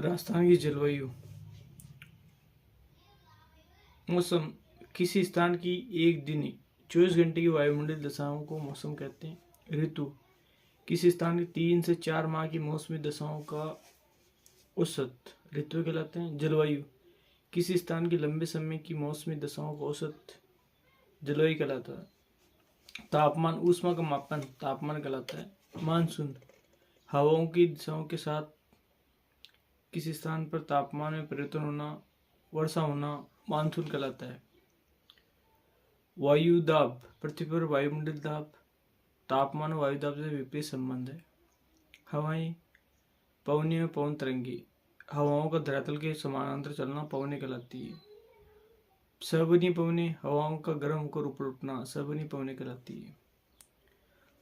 राजस्थान की जलवायु। मौसम किसी स्थान की एक दिन 24 घंटे की वायुमंडलीय दशाओं को मौसम कहते हैं। ऋतु किसी स्थान की 3 से 4 माह की मौसमी दशाओं का औसत ऋतु कहलाते हैं। जलवायु किसी स्थान की लंबे समय की मौसमी दशाओं का औसत जलवायु कहलाता है। तापमान ऊष्मा का मापन तापमान कहलाता है। मानसून हवाओं की दिशाओं के साथ किसी स्थान पर तापमान में परिवर्तन होना, वर्षा होना मानसून कहलाता है। वायु दाब पृथ्वी पर वायुमंडलीय दाब तापमान वायु दाब से विपरीत संबंध है। हवाएं पवनी में पवन तरंगी हवाओं का धरातल के समानांतर चलना पवनी कहलाती है। सबनी पवनी हवाओं का गर्म होकर ऊपर उठना सबनी पवनी कहलाती है।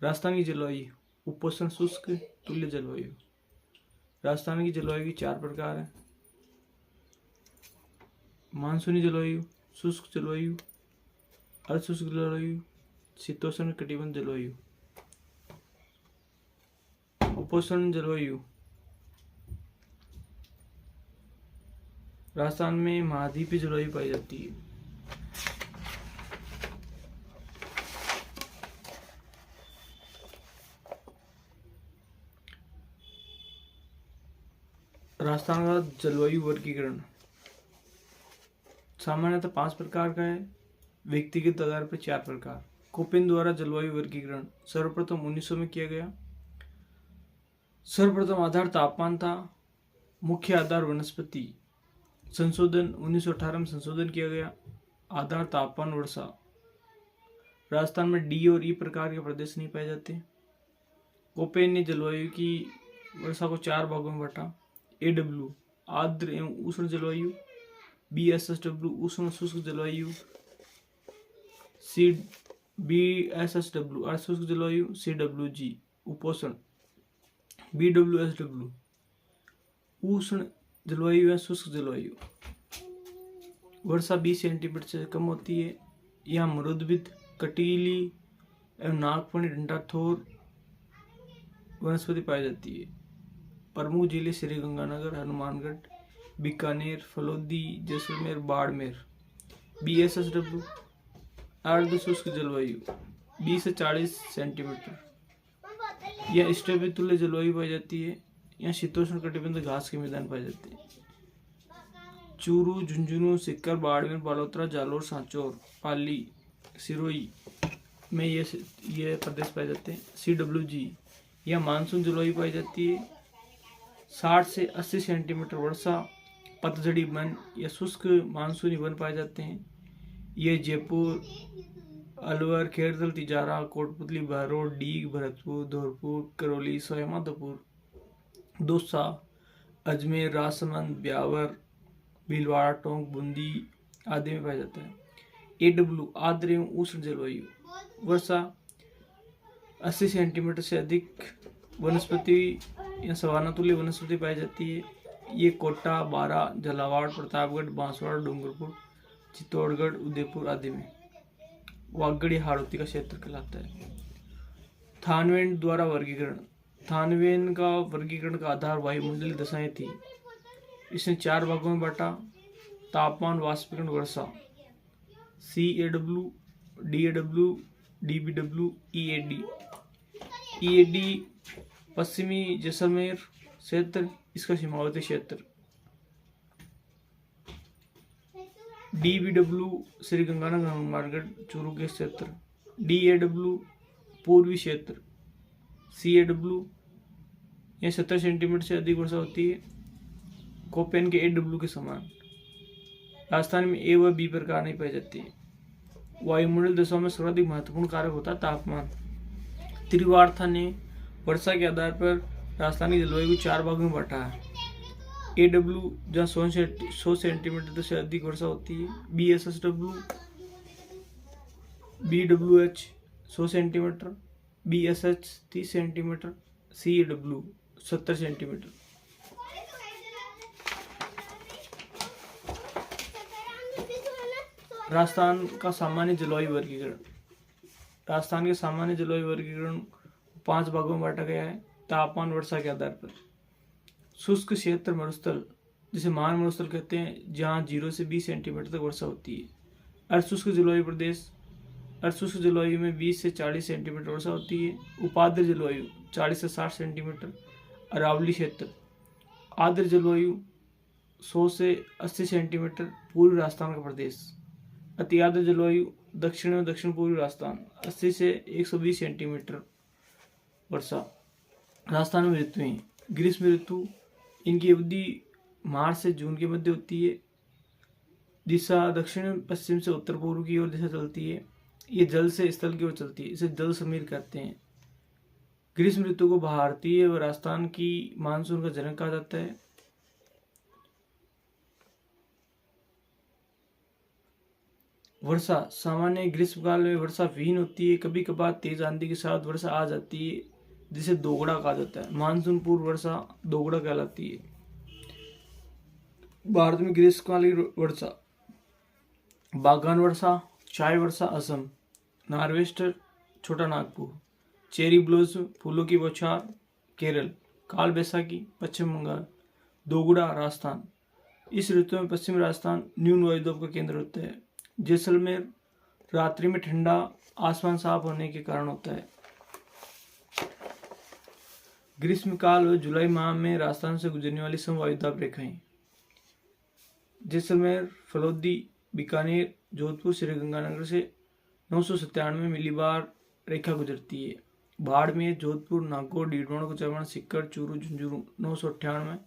राजस्थान की जलवायु उपोष्ण शुष्क तुल्य जलवायु। राजस्थान की जलवायु की 4 प्रकार है। मानसूनी जलवायु, शुष्क जलवायु, अर्धशुष्क जलवायु, शीतोष्ण कटिबंध जलवायु। उपोष्ण जलवायु राजस्थान में महाद्वीपीय जलवायु पाई जाती है। राजस्थान का जलवायु वर्गीकरण सामान्यतः 5 प्रकार का है, व्यक्तिगत आधार पर 4 प्रकार। कोपेन द्वारा जलवायु वर्गीकरण सर्वप्रथम 1900 में किया गया। सर्वप्रथम आधार तापमान था, मुख्य आधार वनस्पति। संशोधन 1918 में संशोधन किया गया, आधार तापमान वर्षा। राजस्थान में डी और ई प्रकार के प्रदेश नहीं पाए जाते। कोपेन ने जलवायु की वर्षा को 4 भागों में बांटा। AW आर्द्र एवं उष्ण जलवायु, BSSW उष्ण शुष्क जलवायु, BSSW अर्धशुष्क जलवायु, CWG उपोष्ण, BWSW उष्ण जलवायु या शुष्क जलवायु। वर्षा 20 सेंटीमीटर से कम होती है। यहाँ मरुद्भिद, कटीली एवं नागफनी डंडाथोर वनस्पति पाई जाती है। प्रमुख जिले श्री गंगानगर, हनुमानगढ़, बीकानेर, फलोदी, जैसलमेर, बाड़मेर। BSSW अर्ध शुष्क जलवायु 20 से 40 सेंटीमीटर। यह स्टेपी तुल्य जलवायु पाई जाती है। यहाँ शीतोष्ण कटिबंध घास के मैदान पाए जाते हैं। चूरू, झुंझुनू, सीकर, बाड़मेर, बालोतरा, जालोर, सांचौर, पाली, सिरोही में ये प्रदेश पाए जाते हैं। CWG यह मानसून जलवायु पाई जाती है। 60 से 80 सेंटीमीटर वर्षा, पतझड़ी वन या शुष्क मानसूनी वन पाए जाते हैं। ये जयपुर, अलवर, खेरदल, तिजारा, कोटपुतली, बहरोड, डीग, भरतपुर, धौलपुर, करौली, सवाईमाधोपुर, दौसा, अजमेर, राजसमंद, ब्यावर, भीलवाड़ा, टोंक, बूंदी आदि में पाया जाता है। AW आर्द्र एवं उष्ण जलवायु। वर्षा 80 सेंटीमीटर से अधिक, वनस्पति या सवाना तुल्य वनस्पति पाई जाती है। ये कोटा, बारा, झालावाड़, प्रतापगढ़, बांसवाड़ा, डूंगरपुर, चित्तौड़गढ़, उदयपुर आदि में। वागड़ या हाड़ौती का क्षेत्र कहलाता है। थानवेन द्वारा वर्गीकरण। थानवेन का वर्गीकरण का आधार वायुमंडलीय दशाएं थी। इसने 4 भागों में बांटा। तापमान, वाष्पीकरण, वर्षा। CAW, DAW, DBW, EAD। EAD पश्चिमी जैसलमेर क्षेत्र, इसका सीमावर्ती क्षेत्र। DBW श्री गंगानगर, हनुमानगढ़, चूरू के क्षेत्र। DAW पूर्वी क्षेत्र। CAW यह 70 सेंटीमीटर से अधिक वर्षा होती है। कोपेन के AW के समान। राजस्थान में A व B प्रकार नहीं पाई जाती है। वायुमंडल दशाओं में सर्वाधिक महत्वपूर्ण कारक होता है तापमान। त्रिवार्था ने वर्षा के आधार पर राजस्थान की जलवायु को 4 भागों में बांटा है। AW जहाँ 100 सेंटीमीटर से अधिक वर्षा होती है। BSSW, BWH 100 centimetre, BSH 30 centimetre, CAW 70 centimetre. Rajasthan का सामान्य जलवायु वर्गीकरण। राजस्थान के सामान्य जलवायु वर्गीकरण 5 भागों में बांटा गया है तापमान वर्षा के आधार पर। शुष्क क्षेत्र मरुस्थल जिसे मान मरुस्थल कहते हैं, जहाँ 0 से 20 सेंटीमीटर तक वर्षा होती है। अर्धशुष्क जलवायु प्रदेश, अर्धशुष्क जलवायु में 20 से 40 सेंटीमीटर वर्षा होती है। उपाद्र जलवायु 40 से 60 सेंटीमीटर। अरावली क्षेत्र, आर्द्र जलवायु 100 से 80 सेंटीमीटर, पूर्वी राजस्थान का प्रदेश। अति आर्द्र जलवायु दक्षिण और दक्षिण पूर्वी राजस्थान 80 से 120 सेंटीमीटर वर्षा। राजस्थान में ऋतुएं, ग्रीष्म ऋतु, इनकी अवधि मार्च से जून के मध्य होती है। दिशा दक्षिण पश्चिम से उत्तर पूर्व की ओर दिशा चलती है। ये जल से स्थल की ओर चलती है, इसे जल समीर कहते हैं। ग्रीष्म ऋतु को भारतीय व राजस्थान की मानसून का जनक कहा जाता है। वर्षा, सामान्य ग्रीष्मकाल में वर्षा विहीन होती है। कभी कभार तेज आंधी के साथ वर्षा आ जाती है, जिसे दोगड़ा कहा जाता है। मानसून पूर्व वर्षा दोगड़ा कहलाती है। भारत में ग्रीष्मकालीन वर्षा, बागान वर्षा, चाय वर्षा असम, नार्वेस्टर छोटा नागपुर, चेरी ब्लॉसम फूलों की बौछार केरल, काल बैसाखी पश्चिम बंगाल, दोगुड़ा राजस्थान। इस ऋतु में पश्चिम राजस्थान न्यून वायुदाब का केंद्र होता है। जैसलमेर रात्रि में ठंडा, आसमान साफ होने के कारण होता है। ग्रीष्मकाल व जुलाई माह में राजस्थान से गुजरने वाली समवायुदाब रेखाएं, जैसलमेर, फलोदी, बीकानेर, जोधपुर, श्रीगंगानगर से 997 मिलीबार रेखा गुजरती है। बाड़मेर, जोधपुर, नागौर, डीडवाना, कुचामन, सीकर, चूरू, झुंझुनू 998,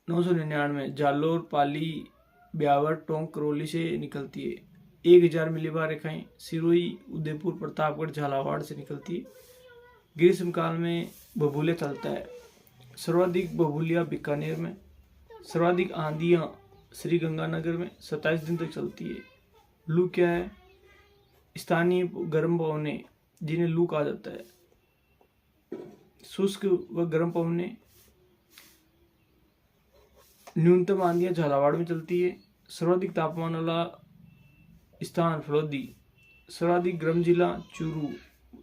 999, जालोर, पाली, ब्यावर, टोंक, करौली से निकलती है। 1000 मिलीबार रेखाएं सिरोही, उदयपुर, प्रतापगढ़, झालावाड़ से निकलती है। ग्रीष्मकाल में बबूले चलता है। सर्वाधिक बबूलियां बीकानेर में, सर्वाधिक आंधियां श्री गंगानगर में 27 दिन तक चलती है। लू क्या है? स्थानीय गर्म पवने, जिन्हें लू कहा जाता है। शुष्क व गर्म पवने, न्यूनतम आंधियां झालावाड़ में चलती है। सर्वाधिक तापमान वाला स्थान फलोदी, सर्वाधिक गर्म जिला चूरू,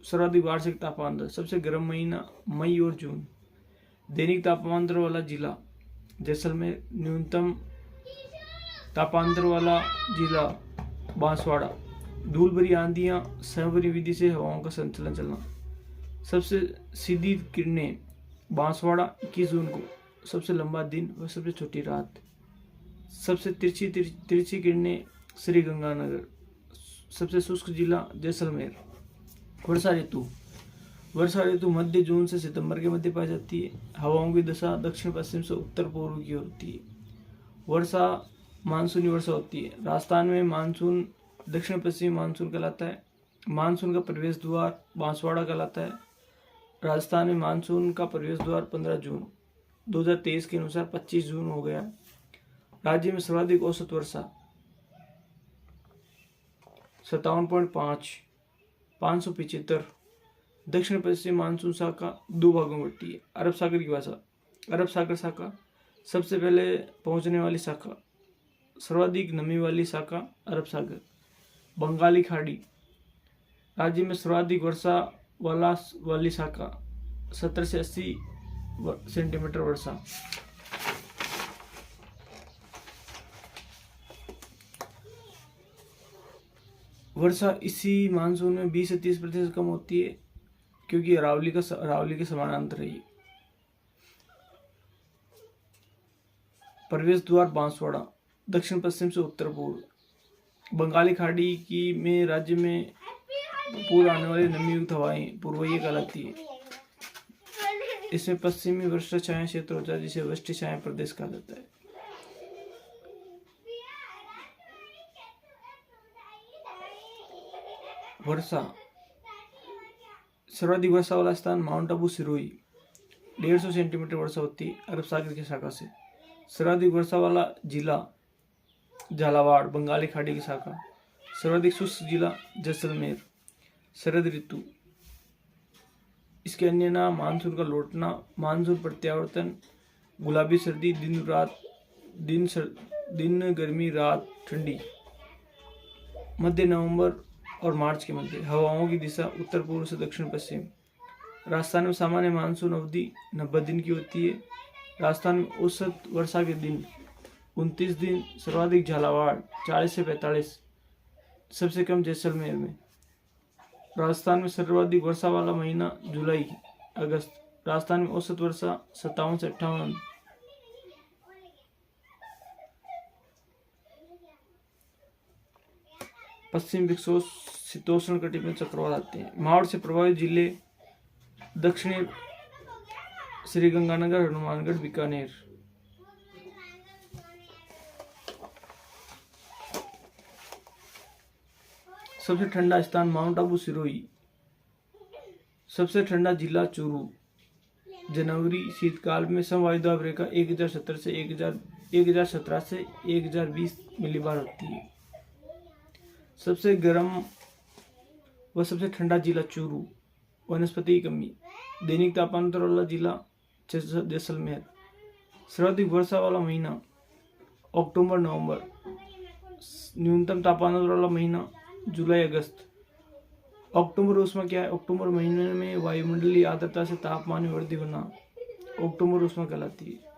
सर्वाधिक वार्षिक तापमान दर, सबसे गर्म महीना मई और जून। दैनिक तापमान दर वाला जिला जैसलमेर, न्यूनतम तापमान दर वाला जिला बांसवाड़ा। धूल भरी आंधियां, संवरी विधि से हवाओं का संचलन चलना। सबसे सीधी किरणें बांसवाड़ा 21 जून को, सबसे लंबा दिन व सबसे छोटी रात। सबसे तिरछी किरणें श्री गंगानगर, सबसे शुष्क जिला जैसलमेर। वर्षा ऋतु, वर्षा ऋतु मध्य जून से सितंबर के मध्य पाई जाती है। हवाओं की दिशा दक्षिण पश्चिम से उत्तर पूर्व की ओर होती है। वर्षा मानसूनी वर्षा होती है। राजस्थान में मानसून दक्षिण पश्चिमी मानसून कहलाता है। मानसून का प्रवेश द्वार बांसवाड़ा कहलाता है। राजस्थान में मानसून का प्रवेश द्वार 15 जून 2023 के अनुसार 25 जून हो गया। राज्य में सर्वाधिक औसत वर्षा 57.5, 575। दक्षिण पश्चिम मानसून शाखा 2 भागों में बंटती है। अरब सागर की भाषा, अरब सागर शाखा सबसे पहले पहुंचने वाली शाखा, सर्वाधिक नमी वाली शाखा अरब सागर। बंगाली खाड़ी, राज्य में सर्वाधिक वर्षा वाली शाखा 70 से 80 सेंटीमीटर वर्षा। वर्षा इसी मानसून में 20 से 30% कम होती है, क्योंकि अरावली के समानांतर है। प्रवेश द्वार बांसवाड़ा, दक्षिण पश्चिम से उत्तर पूर्व। बंगाली खाड़ी की में राज्य में पूर्व आने वाली नमीयुक्त हवाएं पूर्वईय कहलाती है। इसमें पश्चिमी वर्षा छाया क्षेत्र होता है, जिसे वृष्टि छाया प्रदेश कहा जाता है। वर्षा, सर्वाधिक वर्षा वाला स्थान माउंट आबू सिरोही, 150 सेंटीमीटर वर्षा होती है अरब सागर की शाखा से। सर्वाधिक वर्षा वाला जिला झालावाड़, बंगाली खाड़ी की शाखा। सर्वाधिक शुष्क जिला जैसलमेर। शरद ऋतु, इसके अन्य नाम मानसून का लौटना, मानसून प्रत्यावर्तन, गुलाबी सर्दी, दिन गर्मी, रात ठंडी। मध्य नवंबर और मार्च के मध्य। हवाओं की दिशा उत्तर पूर्व से दक्षिण पश्चिम। राजस्थान में सामान्य मानसून अवधि 90 दिन की होती है। राजस्थान में औसत वर्षा के दिन 29 दिन, सर्वाधिक झालावाड़ 40 से 45, सबसे कम जैसलमेर में। राजस्थान में सर्वाधिक वर्षा वाला महीना जुलाई अगस्त। राजस्थान में औसत वर्षा 57 से 58। पश्चिम विक्षोभ शीतोष्ण कटिबंधीय चक्रवात आते हैं। मावठ से प्रभावित जिले दक्षिणी श्रीगंगानगर, हनुमानगढ़, बीकानेर। सबसे ठंडा स्थान माउंट आबू, सिरोही। सबसे ठंडा जिला चूरू। जनवरी शीतकाल में समवायु दाब रेखा 1017 से 1020 मिलीबार होती है। सबसे गर्म व सबसे ठंडा जिला चूरू। वनस्पति की कमी। दैनिक तापमान वाला जिला जैसलमेर। सर्वाधिक वर्षा वाला महीना अक्टूबर नवंबर। न्यूनतम तापमान वाला महीना जुलाई अगस्त। अक्टूबर उष्मा क्या है? अक्टूबर महीने में वायुमंडलीय आर्द्रता से तापमान में वृद्धि होना अक्टूबर उष्मा कहलाती है।